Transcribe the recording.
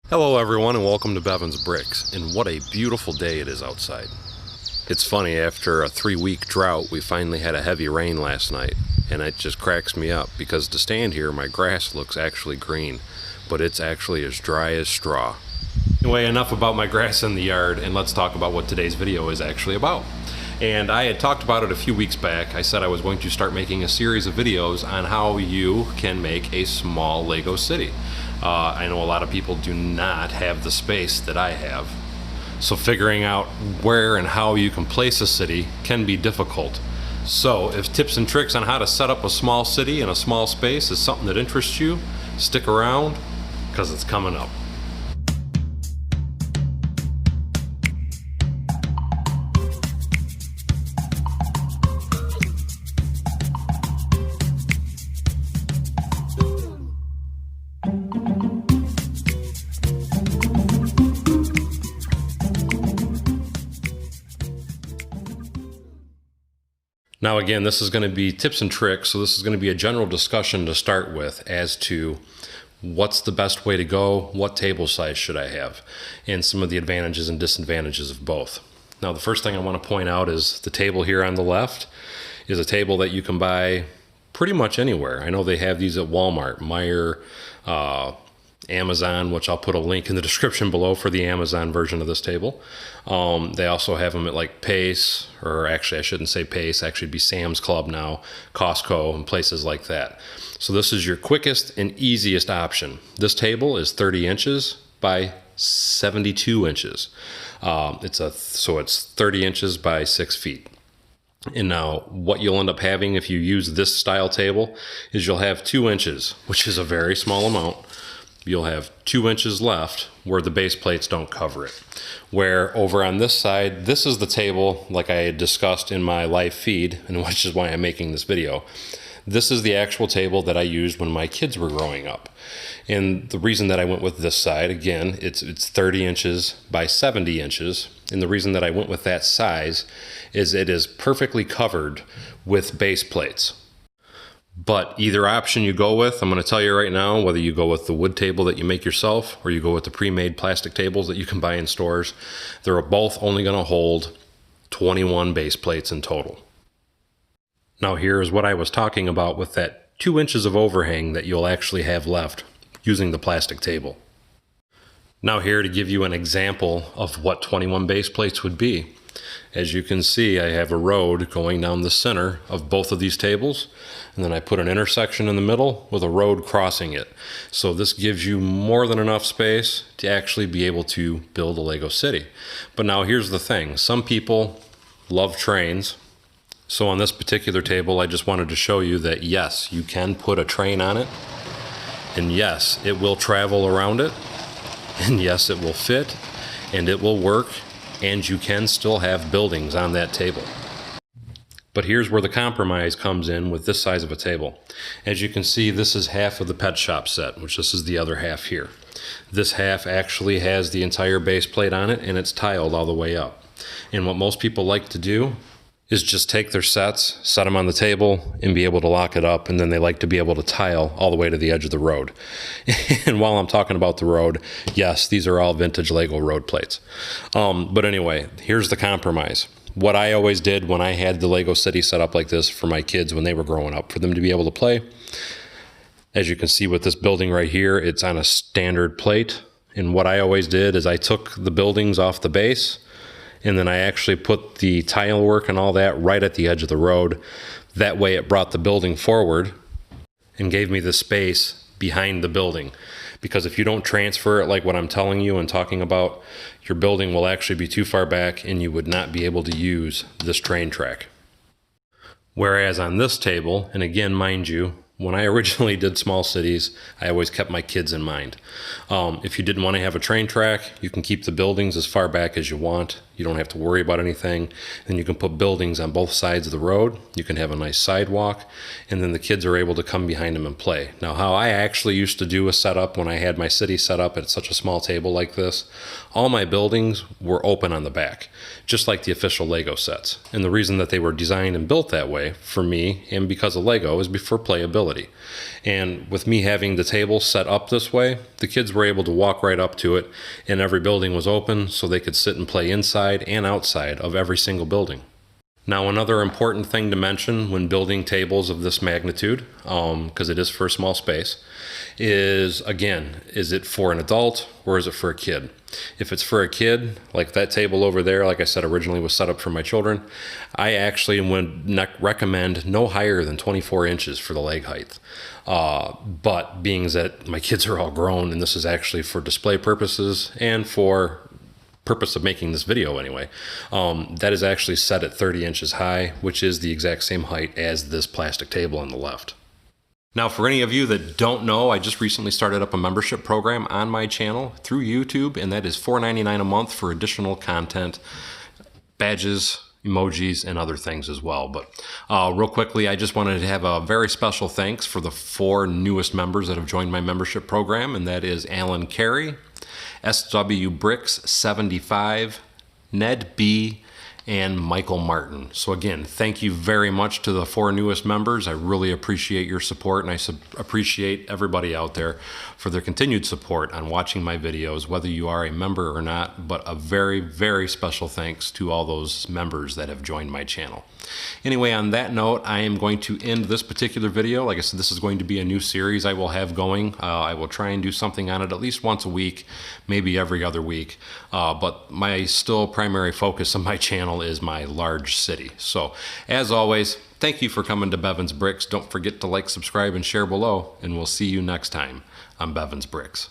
Hello everyone and welcome to Bevins Bricks, and what a beautiful day it is outside. It's funny, after a 3-week drought we finally had a heavy rain last night, and it just cracks me up because to stand here my grass looks actually green, but it's actually as dry as straw. Anyway, enough about my grass in the yard, and let's talk about what today's video is actually about. And I had talked about it a few weeks back. I said I was going to start making a series of videos on how you can make a small Lego city. I know a lot of people do not have the space that I have. So figuring out where and how you can place a city can be difficult. So if tips and tricks on how to set up a small city in a small space is something that interests you, stick around because it's coming up. Now again, this is going to be tips and tricks, so this is going to be a general discussion to start with as to what's the best way to go, what table size should I have, and some of the advantages and disadvantages of both. Now the first thing I want to point out is the table here on the left is a table that you can buy pretty much anywhere. I know they have these at Walmart, Meijer, Amazon, which I'll put a link in the description below for the Amazon version of this table. They also have them at like Pace, or actually I shouldn't say Pace, actually it'd be Sam's Club now, Costco, and places like that. So this is your quickest and easiest option. This table is 30 inches by 72 inches. So it's 30 inches by 6 feet. And now what you'll end up having if you use this style table is you'll have 2 inches, which is a very small amount. You'll have 2 inches left where the base plates don't cover it. Where over on this side, this is the table like I had discussed in my live feed, and which is why I'm making this video. This is the actual table that I used when my kids were growing up. And the reason that I went with this side, again, it's 30 inches by 70 inches. And the reason that I went with that size is it is perfectly covered with base plates. But either option you go with, I'm going to tell you right now, whether you go with the wood table that you make yourself or you go with the pre-made plastic tables that you can buy in stores, they're both only going to hold 21 base plates in total. Now here's what I was talking about with that 2 inches of overhang that you'll actually have left using the plastic table. Now here to give you an example of what 21 base plates would be. As you can see, I have a road going down the center of both of these tables, and then I put an intersection in the middle with a road crossing it. So this gives you more than enough space to actually be able to build a Lego city. But now here's the thing, some people love trains. So on this particular table, I just wanted to show you that yes, you can put a train on it, and yes, it will travel around it, and yes, it will fit, and it will work, and you can still have buildings on that table. But here's where the compromise comes in with this size of a table. As you can see, this is half of the pet shop set, which this is the other half here. This half actually has the entire base plate on it, and it's tiled all the way up. And what most people like to do is just take their sets, set them on the table, and be able to lock it up, and then they like to be able to tile all the way to the edge of the road. And while I'm talking about the road, yes, these are all vintage Lego road plates. But anyway, here's the compromise. What I always did when I had the Lego city set up like this for my kids when they were growing up, for them to be able to play, as you can see with this building right here, it's on a standard plate. And what I always did is I took the buildings off the base, and then I actually put the tile work and all that right at the edge of the road. That way it brought the building forward and gave me the space behind the building. Because if you don't transfer it like what I'm telling you and talking about, your building will actually be too far back and you would not be able to use this train track. Whereas on this table, and again, mind you, when I originally did small cities, I always kept my kids in mind. If you didn't want to have a train track, you can keep the buildings as far back as you want. You don't have to worry about anything. Then you can put buildings on both sides of the road. You can have a nice sidewalk, and then the kids are able to come behind them and play. Now, how I actually used to do a setup when I had my city set up at such a small table like this, all my buildings were open on the back, just like the official Lego sets. And the reason that they were designed and built that way for me and because of Lego is for playability. And with me having the table set up this way, the kids were able to walk right up to it, and every building was open so they could sit and play inside and outside of every single building. Now, another important thing to mention when building tables of this magnitude, because it is for a small space, is, again, is it for an adult or is it for a kid? If it's for a kid, like that table over there, like I said, originally was set up for my children, I actually would recommend no higher than 24 inches for the leg height. But being that my kids are all grown and this is actually for display purposes and for purpose of making this video anyway, that is actually set at 30 inches high, which is the exact same height as this plastic table on the left. Now, for any of you that don't know, I just recently started up a membership program on my channel through YouTube, and that is $4.99 a month for additional content, badges, emojis, and other things as well. But real quickly, I just wanted to have a very special thanks for the 4 newest members that have joined my membership program, and that is Alan Carey, SW Bricks 75, Ned B, and Michael Martin. So again, thank you very much to the 4 newest members. I really appreciate your support, and I appreciate everybody out there for their continued support on watching my videos, whether you are a member or not. But a very, very special thanks to all those members that have joined my channel. Anyway, on that note, I am going to end this particular video. Like I said, this is going to be a new series I will have going. I will try and do something on it at least once a week, maybe every other week. But my still primary focus on my channel is my large city. So as always, thank you for coming to Bevins Bricks. Don't forget to like, subscribe, and share below, and we'll see you next time on Bevins Bricks.